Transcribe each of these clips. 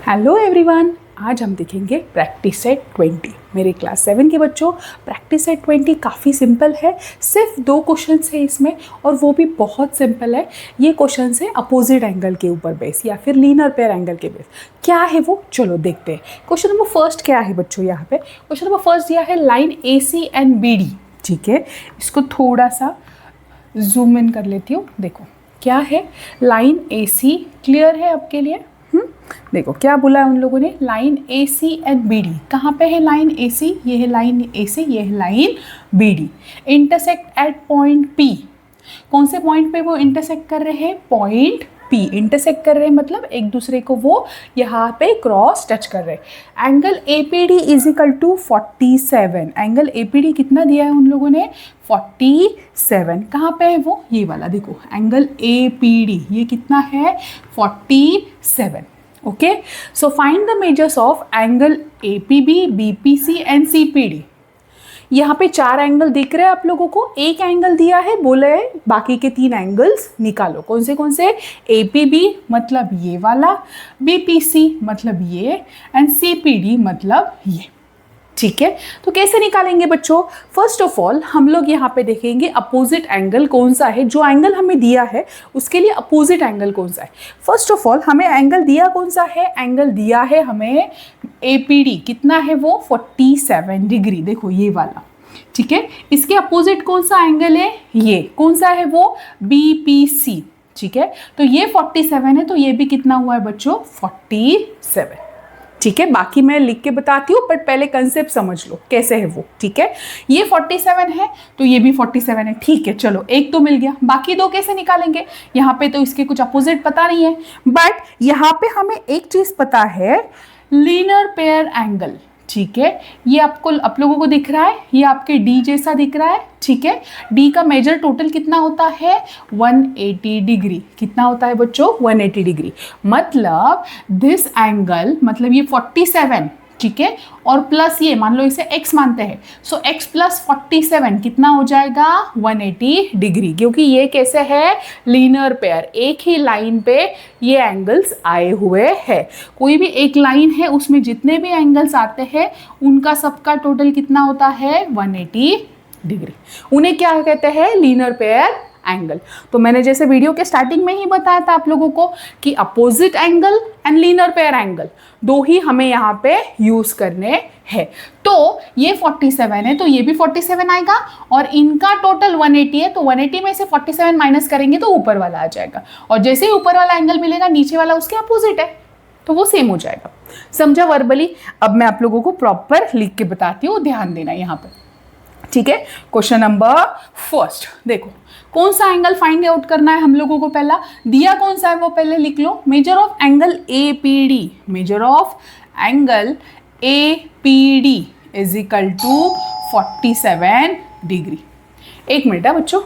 Hello everyone, आज हम देखेंगे प्रैक्टिस सेट 20। मेरे क्लास 7 के बच्चों, प्रैक्टिस सेट 20 काफ़ी सिंपल है। सिर्फ 2 क्वेश्चन है इसमें और वो भी बहुत सिंपल है। ये क्वेश्चन है अपोजिट एंगल के ऊपर बेस या फिर लीनियर पेयर एंगल के बेस। क्या है वो, चलो देखते हैं। क्वेश्चन नंबर फर्स्ट क्या है बच्चों, यहाँ पे क्वेश्चन नंबर फर्स्ट दिया है लाइन AC एंड BD। ठीक है, इसको थोड़ा सा जूम इन कर लेती हूँ। देखो क्या है, लाइन AC क्लियर है आपके लिए। देखो क्या बोला है उन लोगों ने, लाइन AC एंड BD। कहाँ पे है लाइन AC, ये है लाइन AC, ये है line BD। Intersect at point P। कौन से पॉइंट पे वो इंटरसेक्ट कर रहे हैं, पॉइंट P इंटरसेक्ट कर रहे हैं, मतलब एक दूसरे को वो यहाँ पे क्रॉस टच कर रहे हैं। Angle APD is equal to 47। Angle APD कितना दिया है उन लोगों ने, 47। कहाँ पे है वो, ये वाला देखो, एंगल APD ये कितना है, 47। Okay, so find the measures of angle APB, BPC and CPD। यहाँ पे 4 एंगल दिख रहे हैं आप लोगों को। एक एंगल दिया है, बोले बाकी के 3 एंगल्स निकालो। कौन से APB मतलब ये वाला, BPC मतलब ये एंड CPD मतलब ये। ठीक है, तो कैसे निकालेंगे बच्चों। फर्स्ट ऑफ ऑल हम लोग यहाँ पे देखेंगे अपोजिट एंगल कौन सा है, जो एंगल हमें दिया है उसके लिए अपोजिट एंगल कौन सा है। फर्स्ट ऑफ ऑल हमें एंगल दिया कौन सा है, एंगल दिया है हमें APD, कितना है वो, 47 डिग्री। देखो ये वाला, ठीक है। इसके अपोजिट कौन सा एंगल है, ये कौन सा है वो, BPC। ठीक है, तो ये 47 है, तो ये भी कितना हुआ है बच्चों, 47। ठीक है, बाकी मैं लिख के बताती हूँ, बट पहले कंसेप्ट समझ लो कैसे है वो। ठीक है, ये 47 है तो ये भी 47 है। ठीक है, चलो एक तो मिल गया, बाकी 2 कैसे निकालेंगे। यहाँ पे तो इसके कुछ अपोजिट पता नहीं है, बट यहाँ पे हमें एक चीज पता है, लीनियर पेयर एंगल। ठीक है, ये आपको आप लोगों को दिख रहा है, ये आपके D जैसा दिख रहा है। ठीक है, D का मेजर टोटल कितना होता है, 180 डिग्री। कितना होता है बच्चों, 180 डिग्री। मतलब दिस एंगल, मतलब ये 47, ठीक है, और प्लस ये मान लो इसे x मानते हैं, सो x प्लस 47 कितना हो जाएगा, 180 डिग्री। क्योंकि ये कैसे है, लीनियर पेयर, एक ही लाइन पे ये एंगल्स आए हुए हैं। कोई भी एक लाइन है, उसमें जितने भी एंगल्स आते हैं उनका सबका टोटल कितना होता है, 180 डिग्री। उन्हें क्या कहते हैं, लीनियर पेयर एंगल। तो मैंने जैसे वीडियो के स्टार्टिंग में ही बताया था आप लोगों को कि opposite angle and linear pair angle 2 ही हमें यहाँ पे यूज करने हैं। तो ये 47 है तो ये भी 47 आएगा, और इनका टोटल 180 है, तो 180 में से 47 माइनस करेंगे तो ऊपर वाला आ जाएगा, और जैसे ही ऊपर वाला एंगल मिलेगा नीचे वाला उसके अपोजिट है, तो वो सेम हो जाएगा। समझा वर्बली। अब मैं आप लोगों को प्रॉपर लिख के बताती हूँ, ध्यान देना यहाँ पर। ठीक है, क्वेश्चन नंबर फर्स्ट देखो, कौन सा एंगल फाइंड आउट करना है हम लोगों को। पहला दिया कौन सा है वो पहले लिख लो, measure of angle APD। Measure of angle APD is equal to 47 degree. एक मिनट है बच्चों,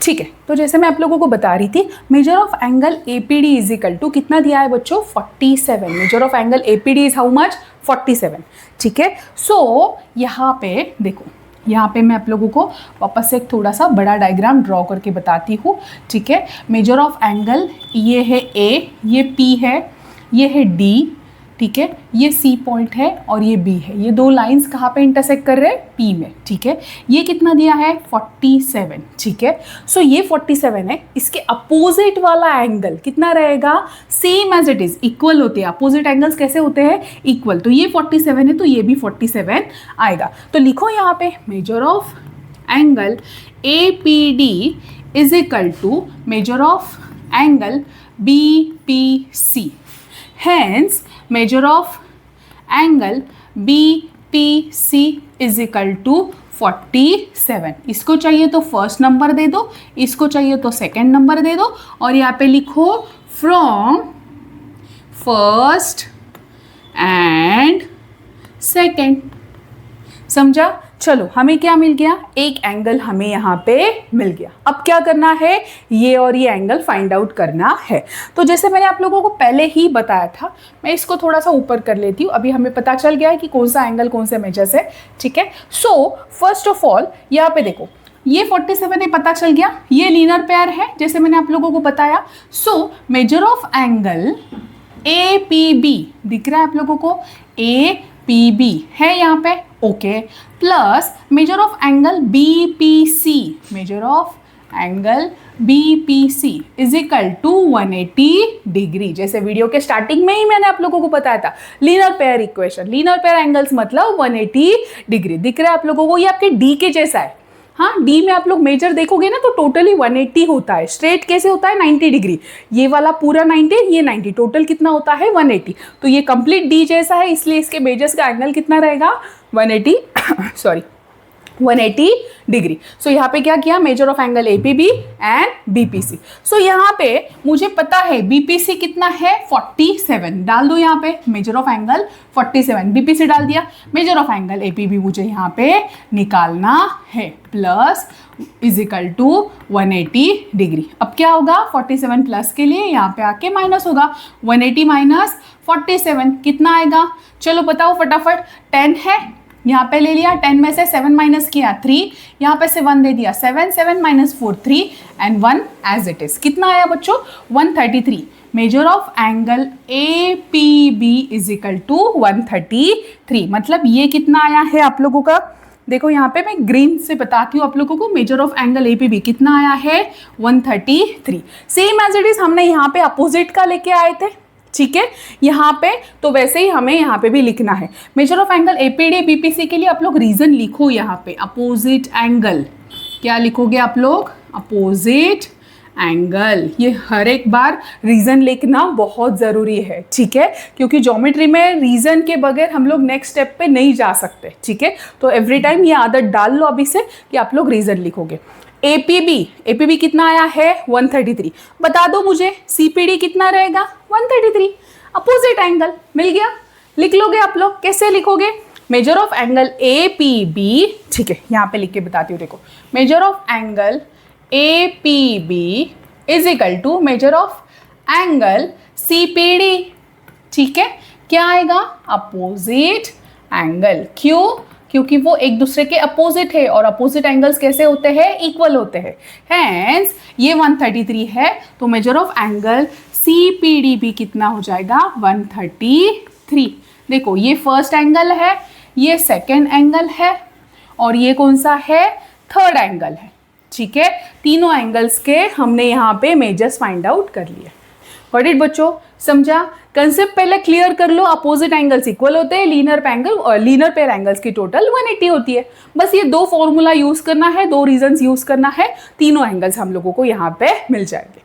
ठीक है। तो जैसे मैं आप लोगों को बता रही थी, measure of angle APD is equal to कितना दिया है बच्चों, 47। Measure of angle APD is how much, 47। ठीक है, सो यहाँ पे देखो, यहाँ पे मैं आप लोगों को वापस से एक थोड़ा सा बड़ा डायग्राम ड्रॉ करके बताती हूँ। ठीक है, मेजर ऑफ एंगल, ये है A, ये P है, ये है D, ठीक है, ये C पॉइंट है और ये B है। ये 2 लाइंस कहाँ पे इंटरसेक्ट कर रहे हैं, P में। ठीक है, ये कितना दिया है, 47। ठीक है, सो ये 47 है, इसके अपोजिट वाला एंगल कितना रहेगा, same as it is, equal होते हैं। अपोजिट एंगल्स कैसे होते हैं, इक्वल। तो ये 47 है तो ये भी 47 आएगा। तो लिखो यहाँ पे, measure of angle APD is equal to measure of angle BPC। Hence, measure of angle BPC is equal to 47। इसको चाहिए तो फर्स्ट नंबर दे दो, इसको चाहिए तो सेकंड नंबर दे दो, और यहाँ पे लिखो फ्रॉम फर्स्ट एंड सेकंड। समझा। चलो हमें क्या मिल गया, एक एंगल हमें यहाँ पे मिल गया। अब क्या करना है, ये और ये एंगल फाइंड आउट करना है। तो जैसे मैंने आप लोगों को पहले ही बताया था, मैं इसको थोड़ा सा ऊपर कर लेती हूँ। अभी हमें पता चल गया है कि कौन सा एंगल कौन से मेजर्स है। ठीक है, सो फर्स्ट ऑफ ऑल यहाँ पे देखो, ये 47 पता चल गया, ये लीनियर पेयर है जैसे मैंने आप लोगों को बताया। So measure of angle A P B दिख रहा है आप लोगों को, ए पी बी है यहाँ पे, okay, plus measure of angle B P C, measure of angle B P C is equal to 180 degree. जैसे वीडियो के स्टार्टिंग में ही मैंने आप लोगों को बताया था, linear pair equation, linear pair angles मतलब 180 डिग्री। दिख रहा है आप लोगों को, ये आपके डी के जैसा है। हाँ, डी में आप लोग मेजर देखोगे ना तो टोटली 180 होता है। स्ट्रेट कैसे होता है? 90 डिग्री, ये वाला पूरा 90, ये 90, टोटल कितना होता है? 180। तो ये कंप्लीट डी जैसा है, इसलिए इसके मेजर्स का एंगल कितना रहेगा? 180 सॉरी 180 डिग्री। सो यहाँ पे क्या किया? Measure of angle APB and BPC. So यहाँ पे मुझे पता है बीपीसी कितना है? 47 डाल दो यहाँ पे, मेजर ऑफ एंगल 47, बीपीसी डाल दिया, मेजर ऑफ एंगल एपीबी मुझे यहाँ पे निकालना है, plus is equal to 180 degree. अब क्या होगा? 47 प्लस के लिए यहाँ पे आके माइनस होगा, 180 माइनस 47 कितना आएगा? चलो बताओ फटाफट। 10 है, यहाँ पे ले लिया, 10 में से 7 माइनस किया 3, यहाँ पे से 1 दे दिया, 7 7 minus 4 3 and 1 as it is. कितना आया बच्चों? 133। Measure of angle A P B is equal to 133। मतलब ये कितना आया है आप लोगों का? देखो यहाँ पे मैं ग्रीन से बताती हूँ आप लोगों को, measure of angle A P B कितना आया है? 133। सेम एज इट इज हमने यहाँ पे अपोजिट का लेके आए थे, ठीक है, यहाँ पे तो वैसे ही हमें यहाँ पे भी लिखना है। Major of angle APD BPC के लिए आप लोग रीजन लिखो यहाँ पे, अपोजिट एंगल। क्या लिखोगे आप लोग? Opposite angle. ये हर एक बार रीजन लिखना बहुत ज़रूरी है, ठीक है, क्योंकि ज्योमेट्री में रीजन के बगैर हम लोग नेक्स्ट स्टेप पे नहीं जा सकते, ठीक है। तो एवरी टाइम ये आदत डाल लो अभी से कि आप लोग रीजन लिखोगे। एपीबी कितना आया है? 133। बता दो मुझे सीपीडी कितना रहेगा? 133। अपोजिट एंगल मिल गया, लिख लोगे आप लोग। कैसे लिखोगे? मेजर ऑफ एंगल एपीबी, ठीक है, यहाँ पे लिख के बताती हूँ, देखो, measure of angle APB is equal to measure of angle CPD, ठीक है। क्या आएगा? Opposite angle. क्यों? क्योंकि वो एक दूसरे के अपोजिट है, और अपोजिट एंगल्स कैसे होते हैं? इक्वल होते हैं। हैंस ये 133 है, तो मेजर ऑफ एंगल सीपीडी भी कितना हो जाएगा? 133। देखो, ये फर्स्ट एंगल है, ये सेकेंड एंगल है, और ये कौन सा है? थर्ड एंगल है, ठीक है। तीनों एंगल्स के हमने यहाँ पे मेजर्स फाइंड आउट कर लिए। व्हाट इट बच्चों, समझा? कंसेप्ट पहले क्लियर कर लो। अपोजिट एंगल्स इक्वल होते हैं, लीनियर पेयर एंगल्स की टोटल 180 होती है। बस ये दो फॉर्मूला यूज करना है, दो रीजंस यूज करना है, तीनों एंगल्स हम लोगों को यहाँ पे मिल जाएंगे।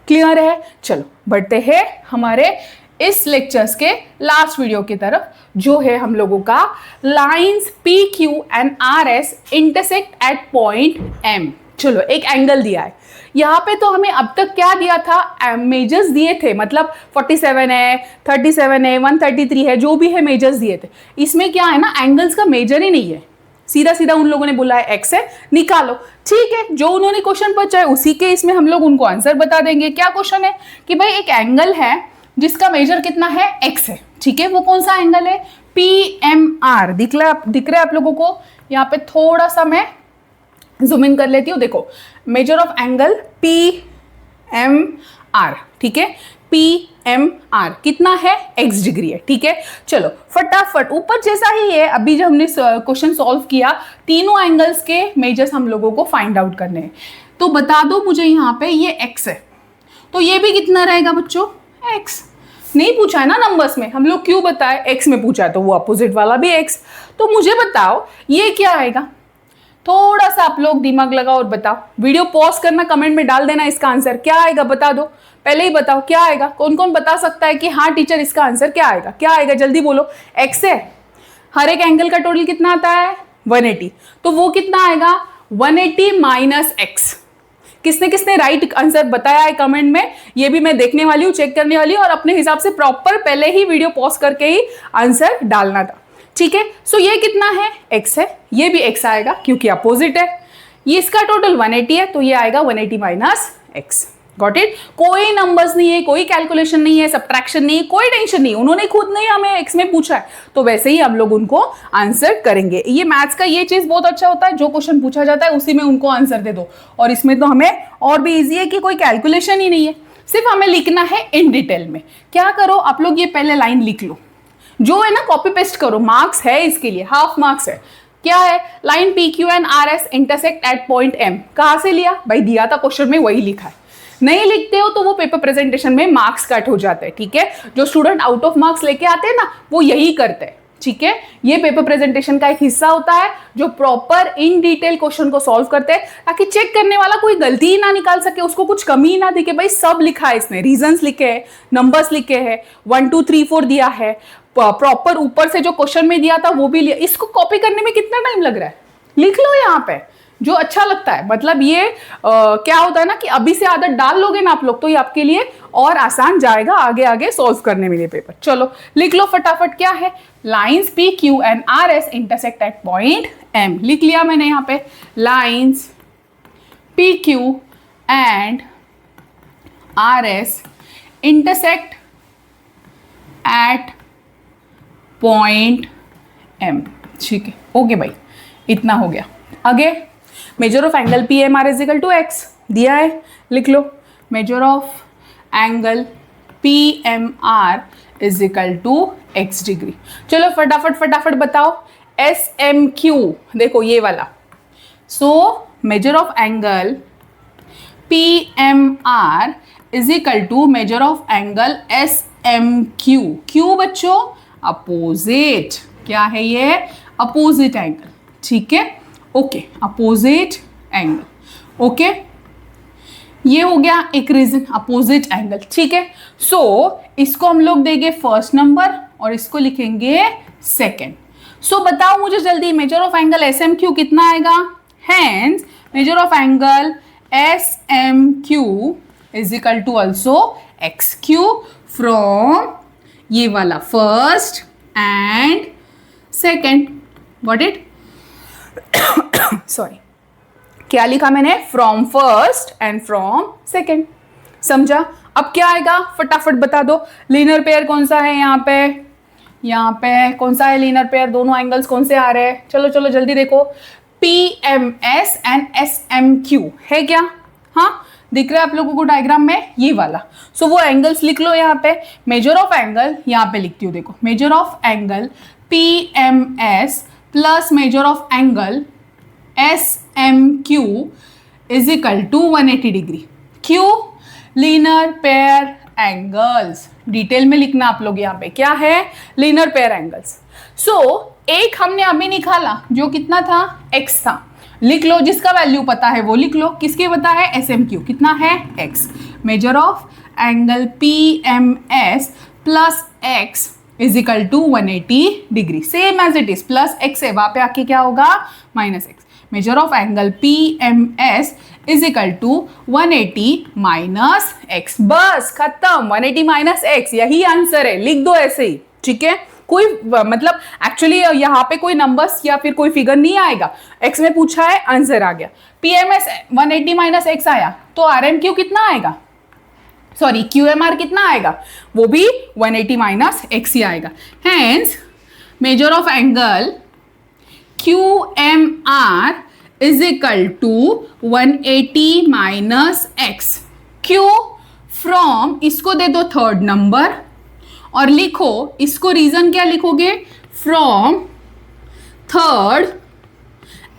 क्लियर है? चलो बढ़ते हैं हमारे इस लेक्चर्स के लास्ट वीडियो की तरफ, जो है हम लोगों का lines P Q and R S intersect at point M. चलो, एक एंगल दिया है यहाँ पे, तो हमें अब तक क्या दिया था? मेजर्स दिए थे, मतलब 47 है, 37 है, 133 है, जो भी है मेजर्स दिए थे। इसमें क्या है ना, एंगल्स का मेजर ही नहीं है, सीधा सीधा उन लोगों ने बोला है एक्स है, निकालो। ठीक है, जो उन्होंने क्वेश्चन पूछा है उसी के इसमें हम लोग उनको आंसर बता देंगे। क्या क्वेश्चन है कि भाई एक एंगल है जिसका मेजर कितना है? एक्स है, ठीक है। वो कौन सा एंगल है? PMR। दिख रहा है आप लोगों को? यहाँ पे थोड़ा सा मैं जूम इन कर लेती हूँ। देखो, मेजर ऑफ एंगल PMR, ठीक है, PMR कितना है? x डिग्री है, ठीक है। चलो फटाफट, ऊपर जैसा ही है, अभी जब हमने क्वेश्चन सॉल्व किया, तीनों एंगल्स के मेजर्स हम लोगों को फाइंड आउट करने हैं। तो बता दो मुझे, यहाँ पे ये x है, तो ये भी कितना रहेगा बच्चों? x। नहीं पूछा है ना नंबर्स में, हम लोग क्यों बताए? x में पूछा है, तो वो अपोजिट वाला भी x। तो मुझे बताओ ये क्या आएगा? थोड़ा सा आप लोग दिमाग लगाओ और बताओ। वीडियो पॉज करना, कमेंट में डाल देना इसका आंसर क्या आएगा, बता दो। पहले ही बताओ क्या आएगा। कौन कौन बता सकता है कि हाँ टीचर इसका आंसर क्या आएगा? क्या आएगा जल्दी बोलो। x है, हर एक एंगल का टोटल कितना आता है? 180। तो वो कितना आएगा? 180 माइनस x। किसने किसने राइट आंसर बताया है कमेंट में? ये भी मैं देखने वाली हूँ, चेक करने वाली हूँ, और अपने हिसाब से प्रॉपर पहले ही वीडियो पॉज करके ही आंसर डालना था, ठीक है। सो ये कितना है? x है, ये भी x आएगा क्योंकि अपोजिट है। ये इसका टोटल 180 है, तो ये आएगा 180 माइनस x। Got it. कोई नंबर्स नहीं है, कोई कैलकुलेशन नहीं है, सब्ट्रैक्शन नहीं है, कोई टेंशन नहीं है। उन्होंने खुद नहीं हमें एक्स में पूछा है, तो वैसे ही हम लोग उनको आंसर करेंगे। ये मैथ्स का ये चीज बहुत अच्छा होता है, जो क्वेश्चन पूछा जाता है उसी में उनको आंसर दे दो। और इसमें तो हमें और भी ईजी है कि कोई कैलकुलेशन ही नहीं है, सिर्फ हमें लिखना है इन डिटेल में। क्या करो आप लोग, ये पहले लाइन लिख लो, जो है ना कॉपी पेस्ट करो, मार्क्स है इसके लिए, हाफ मार्क्स है। क्या है, line P Q and R S intersect at point M. कहां से लिया भाई, दिया था क्वेश्चन में, वही लिखा है। नहीं लिखते हो तो वो पेपर प्रेजेंटेशन में मार्क्स कट हो जाते हैं, ठीक है। जो स्टूडेंट आउट ऑफ मार्क्स लेके आते हैं ना, वो यही करते हैं, ठीक है। ये पेपर प्रेजेंटेशन का एक हिस्सा होता है, जो प्रॉपर इन डिटेल क्वेश्चन को सॉल्व करते हैं, ताकि चेक करने वाला कोई गलती ही ना निकाल सके, उसको कुछ कमी ही ना दिखे। भाई सब लिखा है इसने, रीजंस लिखे हैं, नंबर्स लिखे हैं, 1 2 3 4 दिया है, प्रॉपर ऊपर से जो क्वेश्चन में दिया था वो भी लिया। इसको कॉपी करने में कितना टाइम लग रहा है, लिख लो यहाँ पे जो अच्छा लगता है। मतलब ये क्या होता है ना कि अभी से आदत डाल लोगे ना आप लोग, तो ये आपके लिए और आसान जाएगा आगे आगे सॉल्व करने में ये पेपर। चलो लिख लो फटाफट। क्या है, lines P Q and R S intersect at point M. लिख लिया मैंने यहाँ पे, lines P Q and R S intersect at point M. ठीक है, ओके भाई, इतना हो गया। आगे, measure of angle P M R is equal to x दिया है, लिख लो। Measure of angle P M R is equal to x degree. चलो फटाफट फटाफट बताओ, एस एम क्यू, देखो ये वाला। So measure of angle P M R is equal to measure of angle S M Q. Q बच्चों, opposite. क्या है ये, अपोजिट एंगल, ठीक है। Okay, opposite angle, okay. ये हो गया एक रीजन, अपोजिट एंगल, ठीक है। सो इसको हम लोग देंगे फर्स्ट नंबर और इसको लिखेंगे सेकेंड। सो बताओ मुझे जल्दी, measure of angle S M Q कितना आएगा। Hence measure of angle S M Q is equal to also X Q from ये वाला first and second. Got it, sorry, क्या लिखा मैंने, from first and from second. समझा। अब क्या आएगा फटाफट बता दो। लीनियर पेयर कौन सा है यहाँ पे, यहाँ पे कौन सा है लीनियर पेयर, दोनों एंगल्स कौन से आ रहे हैं। चलो चलो जल्दी देखो, P M S and S M Q है क्या, हाँ दिख रहा है आप लोगों को डायग्राम में, ये वाला। सो वो एंगल्स लिख लो यहाँ पे। मेजर ऑफ एंगल यहाँ पे लिखती हूँ, देखो, measure of angle P M S plus measure of angle S M Q is equal to 180 degree. क्यों, लीनियर पेयर एंगल्स। डिटेल में लिखना आप लोग यहाँ पे, क्या है, लीनियर पेयर एंगल्स। सो एक हमने अभी निकाला जो कितना था, x था, लिख लो। जिसका वैल्यू पता है वो लिख लो। किसके पता है, एस एम क्यू कितना है, x। Measure of angle P M S plus X is equal to 180 degree, same as it is, plus X है, वहां पे आके क्या होगा, minus X. Measure of angle P M S is equal to 180 minus X. बस खत्म, 180 minus x, यही answer है, लिख दो ऐसे ही, ठीक है। कोई मतलब एक्चुअली यहाँ पे कोई नंबर्स या फिर कोई फिगर नहीं आएगा, एक्स में पूछा है, आंसर आ गया। P M S 180 minus X आया, तो आर एम क्यू कितना आएगा, सॉरी क्यू एम आर कितना आएगा, वो भी 180 माइनस एक्स ही आएगा। Hence measure of angle Q M R is equal to 180 minus X. Q from, इसको दे दो थर्ड नंबर और लिखो इसको, रीजन क्या लिखोगे, from third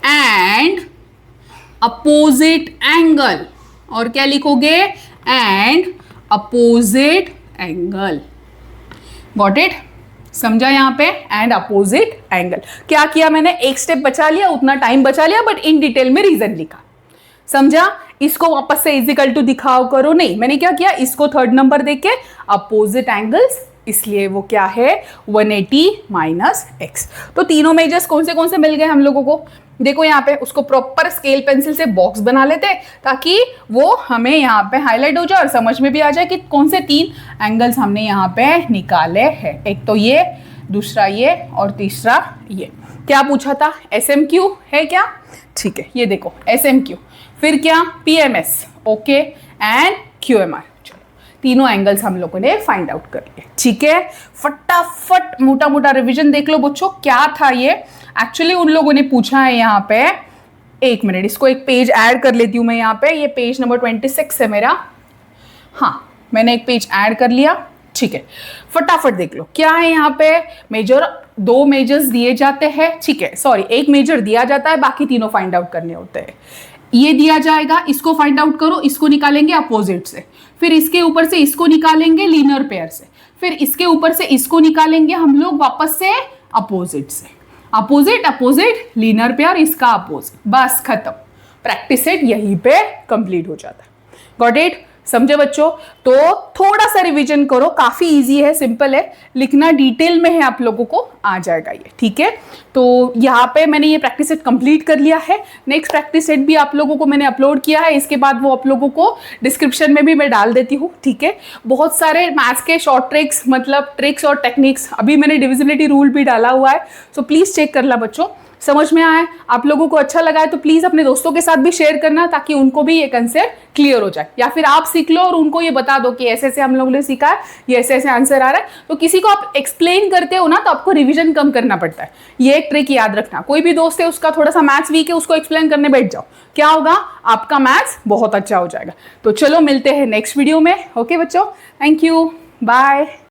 and opposite angle, और क्या लिखोगे, and opposite angle. Got it, समझा यहाँ पे, एंड अपोजिट एंगल। क्या किया मैंने, एक स्टेप बचा लिया, उतना टाइम बचा लिया, बट इन डिटेल में रीजन लिखा। समझा। इसको वापस से इजिकल टू दिखाओ करो, नहीं, मैंने क्या किया, इसको थर्ड नंबर देके अपोजिट एंगल्स, इसलिए वो क्या है 180 माइनस एक्स। तो तीनों मेजर्स कौन से मिल गए हम लोगों को, देखो यहाँ पे। उसको प्रॉपर स्केल पेंसिल से बॉक्स बना लेते हैं ताकि वो हमें यहाँ पे हाईलाइट हो जाए और समझ में भी आ जाए कि कौन से तीन एंगल्स हमने यहाँ पे निकाले हैं। एक तो ये, दूसरा ये और तीसरा ये। क्या पूछा था, एस एम क्यू है क्या, ठीक है, ये देखो एस एम क्यू, फिर क्या, P M S, okay, and QMR। चलो तीनों एंगल्स हम लोगों ने फाइंड आउट कर लिए, ठीक है। फटाफट मोटा मोटा रिवीजन देख लो बच्चों, क्या था ये। एक्चुअली उन लोगों ने पूछा है यहाँ पे, एक मिनट इसको एक पेज ऐड कर लेती हूँ मैं यहाँ पे, ये पेज नंबर 26 है मेरा। हाँ मैंने एक पेज ऐड कर लिया, ठीक है। फटाफट देख लो क्या है यहाँ पे। मेजर, दो मेजर्स दिए जाते हैं, ठीक है, सॉरी एक मेजर दिया जाता है, बाकी तीनों फाइंड आउट करने होते हैं। ये दिया जाएगा, इसको फाइंड आउट करो, इसको निकालेंगे अपोजिट से, फिर इसके ऊपर से इसको निकालेंगे लीनियर पेयर से, फिर इसके ऊपर से इसको निकालेंगे हम लोग वापस से अपोजिट से। अपोजिट अपोजिट लीनियर पेयर, इसका अपोजिट, बस खत्म। प्रैक्टिस सेट यहीं पे कंप्लीट हो जाता है। Got it? समझे बच्चों? तो थोड़ा सा रिवीजन करो, काफी इजी है, सिंपल है, लिखना डिटेल में है, आप लोगों को आ जाएगा ये, ठीक है। तो यहाँ पे मैंने ये प्रैक्टिस सेट कंप्लीट कर लिया है। नेक्स्ट प्रैक्टिस सेट भी आप लोगों को मैंने अपलोड किया है, इसके बाद वो आप लोगों को डिस्क्रिप्शन में भी मैं डाल देती हूँ, ठीक है। बहुत सारे मैथ्स के शॉर्ट ट्रिक्स, मतलब ट्रिक्स और टेक्निक्स, अभी मैंने डिविजिबिलिटी रूल भी डाला हुआ है, सो प्लीज चेक करना बच्चों। समझ में आया, आप लोगों को अच्छा लगा है तो प्लीज अपने दोस्तों के साथ भी शेयर करना, ताकि उनको भी ये कंसेप्ट क्लियर हो जाए, या फिर आप सीख लो और उनको ये बता दो कि ऐसे ऐसे हम लोगों ने सीखा है, ये ऐसे ऐसे आंसर आ रहा है। तो किसी को आप एक्सप्लेन करते हो ना, तो आपको रिवीजन कम करना पड़ता है। ये एक ट्रिक याद रखना, कोई भी दोस्त है उसका थोड़ा सा मैथ्स वीक है, उसको एक्सप्लेन करने बैठ जाओ, क्या होगा, आपका मैथ्स बहुत अच्छा हो जाएगा। तो चलो मिलते हैं नेक्स्ट वीडियो में। ओके बच्चों, थैंक यू, बाय।